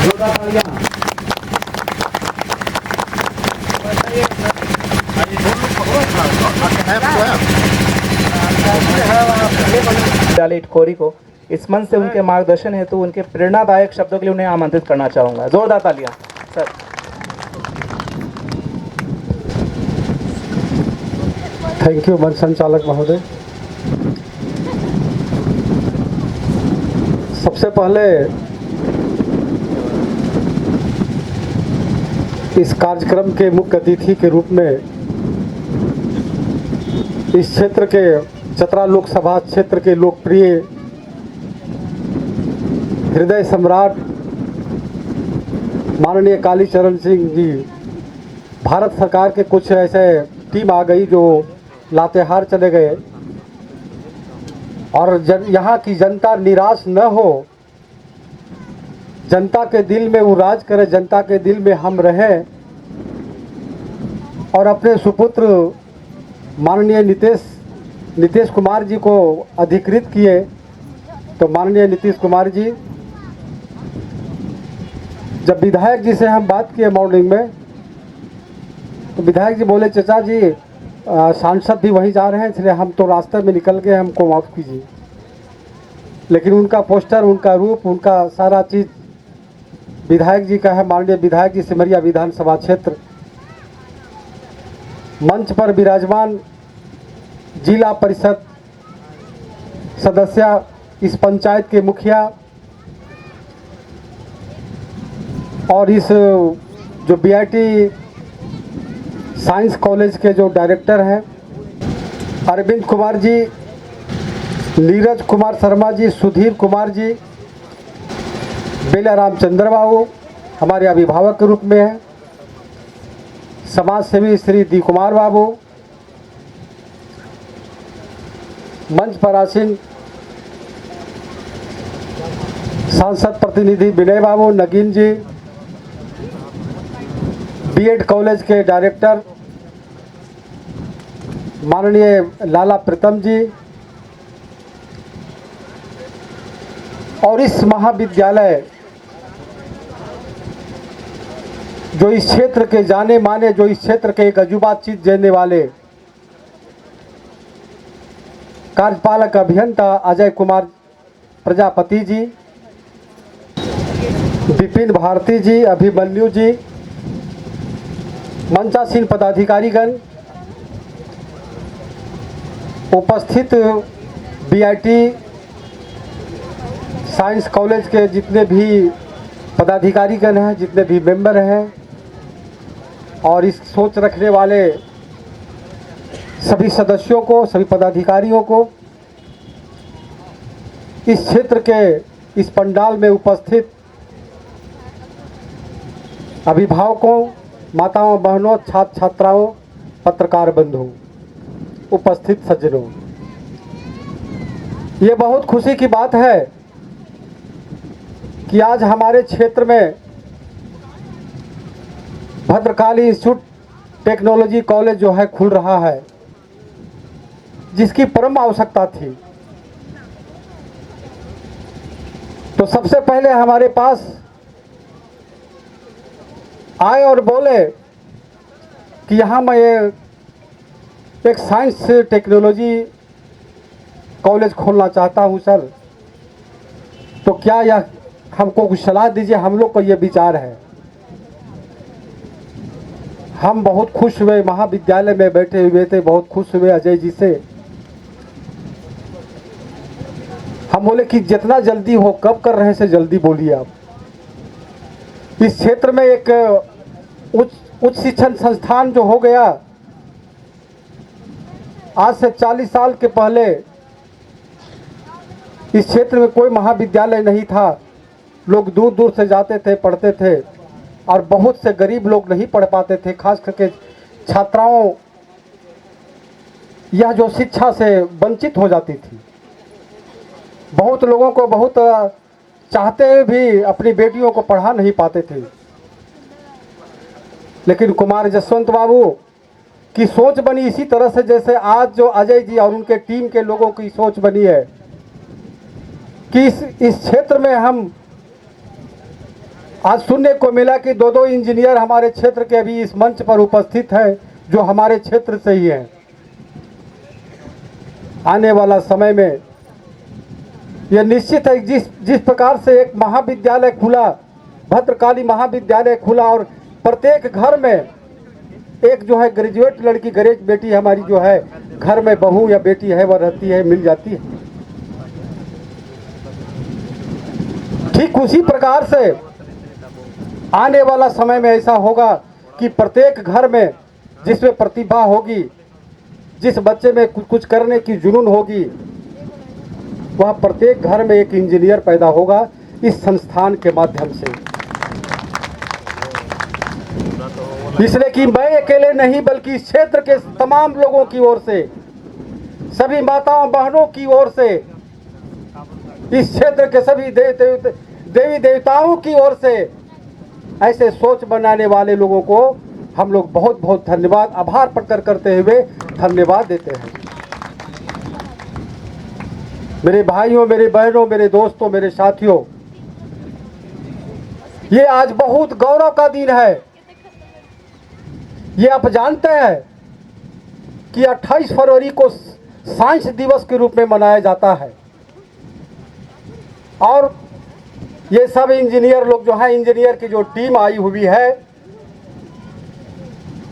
जोरदार तालियां। विद्यालय इटखोरी को इस मंच से उनके मार्गदर्शन हेतु उनके प्रेरणादायक शब्दों के लिए उन्हें आमंत्रित करना चाहूँगा। जोरदार तालियां सर। थैंक यू मंच संचालक महोदय। सबसे पहले इस कार्यक्रम के मुख्य अतिथि के रूप में इस क्षेत्र के चतरा लोकसभा क्षेत्र के लोकप्रिय हृदय सम्राट माननीय कालीचरण सिंह जी, भारत सरकार के कुछ ऐसे टीम आ गई जो लातेहार चले गए और यहाँ की जनता निराश न हो, जनता के दिल में वो राज करे, जनता के दिल में हम रहें और अपने सुपुत्र माननीय नीतीश कुमार जी को अधिकृत किए। तो माननीय नीतीश कुमार जी, जब विधायक जी से हम बात किए मॉर्निंग में, तो विधायक जी बोले चाचा जी सांसद भी वहीं जा रहे हैं, इसलिए हम तो रास्ते में निकल गए, हमको माफ़ कीजिए। लेकिन उनका पोस्टर, उनका रूप, उनका सारा चीज़ विधायक जी का है। माननीय विधायक जी सिमरिया विधानसभा क्षेत्र मंच पर विराजमान जिला परिषद सदस्य, इस पंचायत के मुखिया और इस जो बीआईटी साइंस कॉलेज के जो डायरेक्टर हैं अरविंद कुमार जी, नीरज कुमार शर्मा जी, सुधीर कुमार जी, बेला रामचंद्र बाबू हमारे अभिभावक के रूप में हैं, समाज सेवी श्री डी कुमार बाबू, मंच पर आसीन सांसद प्रतिनिधि विनय बाबू, नगीन जी, बीएड कॉलेज के डायरेक्टर माननीय लाला प्रीतम जी और इस महाविद्यालय जो इस क्षेत्र के जाने माने, जो इस क्षेत्र के एक अजूबा चीज देने वाले कार्यपालक अभियंता अजय कुमार प्रजापति जी, विपिन भारती जी, अभिमन्यु जी, मंचासीन पदाधिकारीगण, उपस्थित बीआईटी साइंस कॉलेज के जितने भी पदाधिकारीगण हैं, जितने भी मेंबर हैं और इस सोच रखने वाले सभी सदस्यों को, सभी पदाधिकारियों को, इस क्षेत्र के इस पंडाल में उपस्थित अभिभावकों, माताओं, बहनों, छात्र छात्राओं, पत्रकार बंधु, उपस्थित सज्जनों, ये बहुत खुशी की बात है कि आज हमारे क्षेत्र में भद्रकाली इंस्टीट्यूट टेक्नोलॉजी कॉलेज जो है खुल रहा है, जिसकी परम आवश्यकता थी। तो सबसे पहले हमारे पास आए और बोले कि यहाँ मैं एक साइंस टेक्नोलॉजी कॉलेज खोलना चाहता हूँ सर, तो क्या यह हमको कुछ सलाह दीजिए, हम लोग को ये विचार है। हम बहुत खुश हुए, महाविद्यालय में बैठे हुए थे, बहुत खुश हुए अजय जी से। हम बोले कि जितना जल्दी हो, कब कर रहे हैं से जल्दी बोलिए आप। इस क्षेत्र में एक उच्च शिक्षण संस्थान जो हो गया, आज से 40 साल के पहले इस क्षेत्र में कोई महाविद्यालय नहीं था। लोग दूर दूर से जाते थे, पढ़ते थे और बहुत से गरीब लोग नहीं पढ़ पाते थे। खास करके छात्राओं यह जो शिक्षा से वंचित हो जाती थी। बहुत लोगों को बहुत चाहते हुए भी अपनी बेटियों को पढ़ा नहीं पाते थे। लेकिन कुमार जसवंत बाबू की सोच बनी इसी तरह से, जैसे आज जो अजय जी और उनके टीम के लोगों की सोच बनी है कि इस क्षेत्र में हम आज सुनने को मिला कि दो दो इंजीनियर हमारे क्षेत्र के भी इस मंच पर उपस्थित हैं, जो हमारे क्षेत्र से ही हैं। आने वाला समय में यह निश्चित है, जिस प्रकार से एक महाविद्यालय खुला, भद्रकाली महाविद्यालय खुला, और प्रत्येक घर में एक जो है ग्रेजुएट लड़की, ग्रेजुएट बेटी हमारी जो है घर में बहू या बेटी है वह रहती है, मिल जाती है। ठीक उसी प्रकार से आने वाला समय में ऐसा होगा कि प्रत्येक घर में जिसमें प्रतिभा होगी, जिस बच्चे में कुछ करने की जुनून होगी, वह प्रत्येक घर में एक इंजीनियर पैदा होगा इस संस्थान के माध्यम से। इसलिए कि मैं अकेले नहीं, बल्कि इस क्षेत्र के तमाम लोगों की ओर से, सभी माताओं बहनों की ओर से, इस क्षेत्र के सभी देवी देवताओं की ओर से ऐसे सोच बनाने वाले लोगों को हम लोग बहुत बहुत धन्यवाद, आभार प्रकट करते हुए धन्यवाद देते हैं। मेरे भाइयों, मेरे बहनों, मेरे दोस्तों, मेरे साथियों, ये आज बहुत गौरव का दिन है। ये आप जानते हैं कि 28 फरवरी को साइंस दिवस के रूप में मनाया जाता है, और ये सब इंजीनियर लोग जो है, इंजीनियर की जो टीम आई हुई है,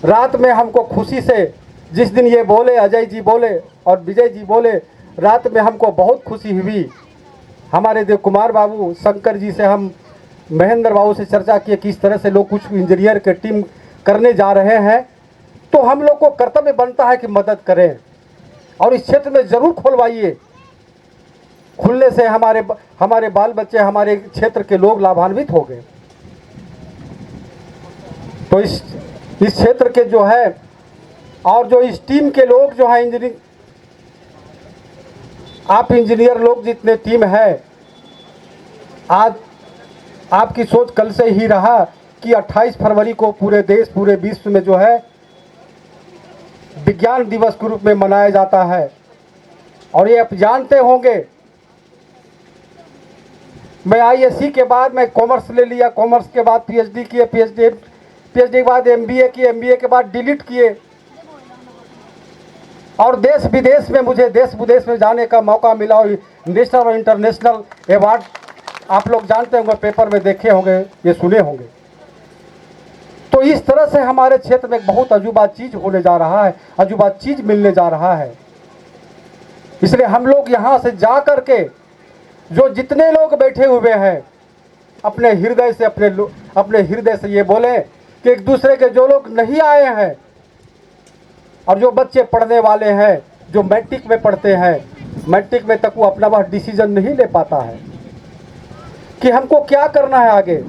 रात में हमको खुशी से, जिस दिन ये बोले, अजय जी बोले और विजय जी बोले, रात में हमको बहुत खुशी हुई। हमारे देव कुमार बाबू, शंकर जी से हम, महेंद्र बाबू से चर्चा किए किस तरह से लोग कुछ इंजीनियर के टीम करने जा रहे हैं, तो हम लोग को कर्तव्य बनता है कि मदद करें, और इस क्षेत्र में ज़रूर खुलवाइए। खुलने से हमारे बाल बच्चे, हमारे क्षेत्र के लोग लाभान्वित हो गए। तो इस क्षेत्र के जो है, और जो इस टीम के लोग जो है, इंजीनियरिंग, आप इंजीनियर लोग जितने टीम है, आज आपकी सोच कल से ही रहा कि 28 फरवरी को पूरे देश, पूरे विश्व में जो है विज्ञान दिवस के रूप में मनाया जाता है। और ये आप जानते होंगे, मैं आईएससी के बाद मैं कॉमर्स ले लिया, कॉमर्स के बाद पीएचडी किए, पीएचडी के बाद एमबीए किए, एमबीए के बाद डीलिट किए, और देश विदेश में मुझे देश विदेश में जाने का मौका मिला, और नेशनल और इंटरनेशनल अवार्ड आप लोग जानते होंगे, पेपर में देखे होंगे, ये सुने होंगे। तो इस तरह से हमारे क्षेत्र में एक बहुत अजूबा चीज़ होने जा रहा है, अजूबा चीज़ मिलने जा रहा है। इसलिए हम लोग यहाँ से जा कर के, जो जितने लोग बैठे हुए हैं, अपने हृदय से, अपने हृदय से ये बोले कि एक दूसरे के जो लोग नहीं आए हैं, और जो बच्चे पढ़ने वाले हैं, जो मैट्रिक में पढ़ते हैं, मैट्रिक में तक वो अपना वह डिसीजन नहीं ले पाता है कि हमको क्या करना है आगे।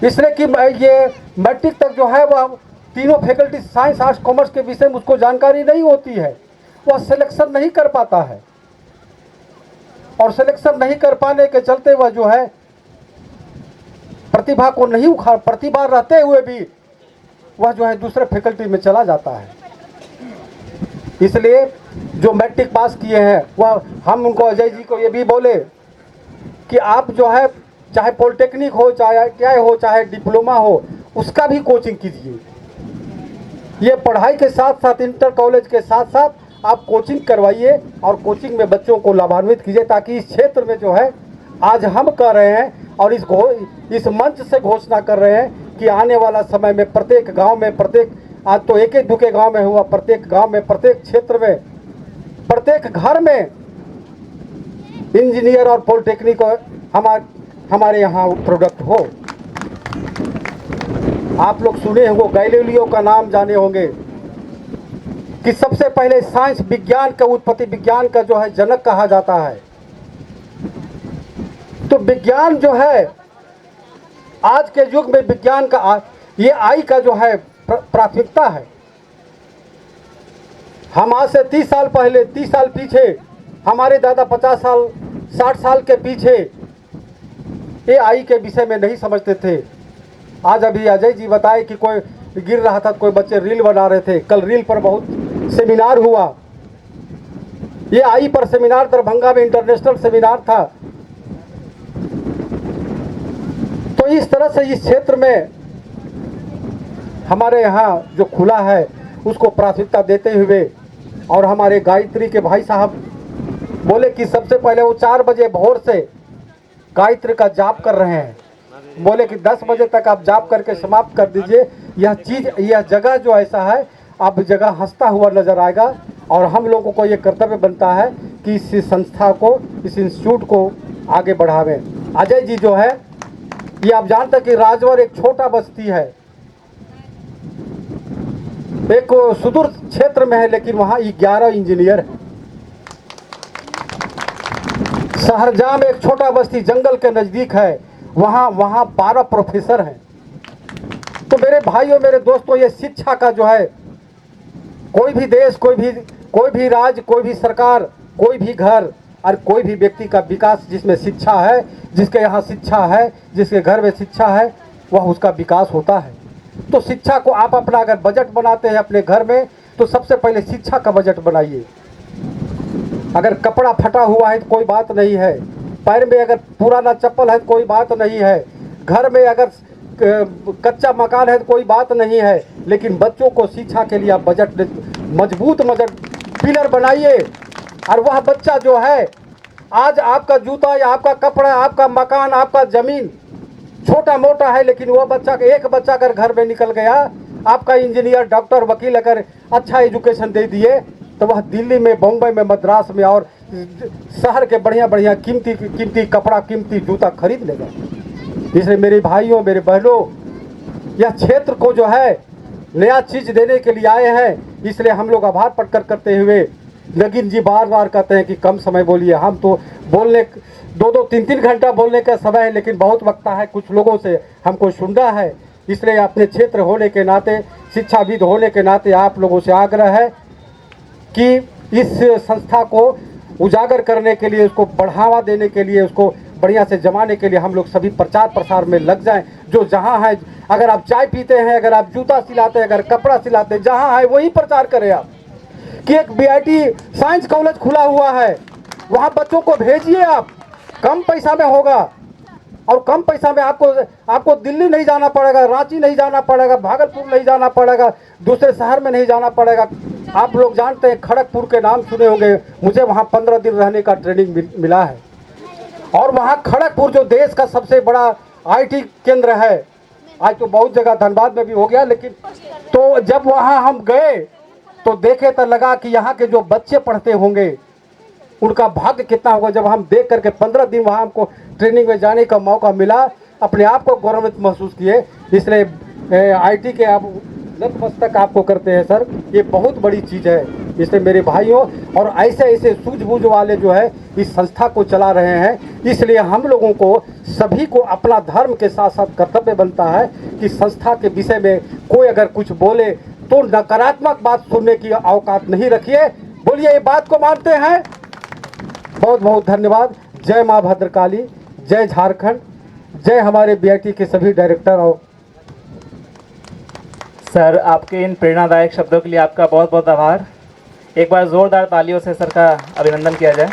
इसलिए कि ये मैट्रिक तक जो है वह तीनों फैकल्टी, साइंस, आर्ट्स, कॉमर्स के विषय में उसको जानकारी नहीं होती है, वह सिलेक्शन नहीं कर पाता है, और सिलेक्शन नहीं कर पाने के चलते वह जो है प्रतिभा को नहीं उखाड़, प्रतिभा रहते हुए भी वह जो है दूसरे फैकल्टी में चला जाता है। इसलिए जो मैट्रिक पास किए हैं, वह हम उनको, अजय जी को ये भी बोले कि आप जो है चाहे पॉलिटेक्निक हो, चाहे ITI हो, चाहे डिप्लोमा हो, उसका भी कोचिंग कीजिए। ये पढ़ाई के साथ साथ, इंटर कॉलेज के साथ साथ आप कोचिंग करवाइए, और कोचिंग में बच्चों को लाभान्वित कीजिए, ताकि इस क्षेत्र में जो है आज हम कर रहे हैं, और इस मंच से घोषणा कर रहे हैं कि आने वाला समय में प्रत्येक गांव में, आज तो एक दुके गांव में हुआ, प्रत्येक गांव में, प्रत्येक क्षेत्र में, प्रत्येक घर में इंजीनियर और पॉलिटेक्निक हमारे यहाँ प्रोडक्ट हो। आप लोग सुने होंगे, गैलीलियो का नाम जाने होंगे कि सबसे पहले साइंस, विज्ञान का उत्पत्ति, विज्ञान का जो है जनक कहा जाता है। तो विज्ञान जो है आज के युग में, विज्ञान का ये आई का जो है प्राथमिकता है। हम आज से 30 साल पहले, 30 साल पीछे, हमारे दादा 50 साल, 60 साल के पीछे ये आई के विषय में नहीं समझते थे। आज अभी अजय जी बताए कि कोई गिर रहा था, कोई बच्चे रील बना रहे थे। कल रील पर बहुत सेमिनार हुआ, ये आई पर सेमिनार दरभंगा में इंटरनेशनल सेमिनार था। इस तरह से इस क्षेत्र में हमारे यहाँ जो खुला है उसको प्राथमिकता देते हुए, और हमारे गायत्री के भाई साहब बोले कि सबसे पहले वो 4 बजे भोर से गायत्री का जाप कर रहे हैं, बोले कि 10 बजे तक आप जाप करके समाप्त कर दीजिए। यह जगह जो ऐसा है, अब जगह हंसता हुआ नजर आएगा, और हम लोगों को ये कर्तव्य बनता है कि इस संस्था को, इस इंस्टीट्यूट को आगे बढ़ावें। अजय जी जो है, ये आप जानते हैं कि राजवर एक छोटा बस्ती है, एक सुदूर क्षेत्र में है, लेकिन वहाँ 11 इंजीनियर हैं। शहरजाम एक छोटा बस्ती जंगल के नज़दीक है, वहाँ 12 प्रोफेसर हैं। तो मेरे भाइयों, मेरे दोस्तों, ये शिक्षा का जो है, कोई भी देश, कोई भी राज्य, कोई भी सरकार, कोई भी घर और कोई भी व्यक्ति का विकास जिसमें शिक्षा है, जिसके यहाँ शिक्षा है, जिसके घर में शिक्षा है, वह उसका विकास होता है। तो शिक्षा को आप अपना अगर बजट बनाते हैं अपने घर में, तो सबसे पहले शिक्षा का बजट बनाइए। अगर कपड़ा फटा हुआ है तो कोई बात नहीं है, पैर में अगर पुराना चप्पल है तो कोई बात नहीं है, घर में अगर कच्चा मकान है तो कोई बात नहीं है, लेकिन बच्चों को शिक्षा के लिए आप बजट मजबूत पिलर बनाइए। और वह बच्चा जो है, आज आपका जूता या आपका कपड़ा, आपका मकान, आपका ज़मीन छोटा मोटा है, लेकिन वह बच्चा, एक बच्चा अगर घर में निकल गया, आपका इंजीनियर, डॉक्टर, वकील अगर अच्छा एजुकेशन दे दिए, तो वह दिल्ली में, बम्बई में, मद्रास में और शहर के बढ़िया कीमती कपड़ा, कीमती जूता खरीद लेगा। इसलिए मेरे भाइयों, मेरे बहनों, यह क्षेत्र को जो है नया चीज़ देने के लिए आए हैं, इसलिए हम लोग आभार प्रकट करते हुए, नगीन जी बार कहते हैं कि कम समय बोलिए। हम तो बोलने 2-3 घंटा बोलने का समय है, लेकिन बहुत वक्त है, कुछ लोगों से हमको सुनना है। इसलिए अपने क्षेत्र होने के नाते, शिक्षाविद होने के नाते आप लोगों से आग्रह है कि इस संस्था को उजागर करने के लिए, उसको बढ़ावा देने के लिए, उसको बढ़िया से जमाने के लिए हम लोग सभी प्रचार प्रसार में लग जाएं। जो जहाँ है, अगर आप चाय पीते हैं, अगर आप जूता सिलाते हैं, अगर कपड़ा सिलाते हैं, जहाँ है वही प्रचार करें आप। कि एक बीआईटी साइंस कॉलेज खुला हुआ है, वहाँ बच्चों को भेजिए आप, कम पैसा में होगा, और कम पैसा में आपको दिल्ली नहीं जाना पड़ेगा, रांची नहीं जाना पड़ेगा, भागलपुर नहीं जाना पड़ेगा, दूसरे शहर में नहीं जाना पड़ेगा। आप लोग जानते हैं, खड़गपुर के नाम सुने होंगे, मुझे वहाँ 15 दिन रहने का ट्रेनिंग मिला है। और वहाँ खड़गपुर जो देश का सबसे बड़ा आईटी केंद्र है, आज तो बहुत जगह धनबाद में भी हो गया, लेकिन तो जब वहाँ हम गए तो देखे तो लगा कि यहाँ के जो बच्चे पढ़ते होंगे उनका भाग्य कितना होगा। जब हम देख करके 15 दिन वहाँ हमको ट्रेनिंग में जाने का मौका मिला, अपने आप को गौरवित महसूस किए। इसलिए आईटी के आप नतमस्तक आपको करते हैं सर, ये बहुत बड़ी चीज़ है। इसलिए मेरे भाइयों, और ऐसे सूझबूझ वाले जो है इस संस्था को चला रहे हैं, इसलिए हम लोगों को सभी को अपना धर्म के साथ साथ कर्तव्य बनता है कि संस्था के विषय में कोई अगर कुछ बोले तो नकारात्मक बात सुनने की औकात नहीं रखिए। बोलिए, ये बात को मानते हैं? बहुत बहुत धन्यवाद। जय माँ भद्रकाली, जय झारखंड, जय हमारे बीआईटी के सभी डायरेक्टर। और सर, आपके इन प्रेरणादायक शब्दों के लिए आपका बहुत बहुत आभार। एक बार ज़ोरदार तालियों से सर का अभिनंदन किया जाए।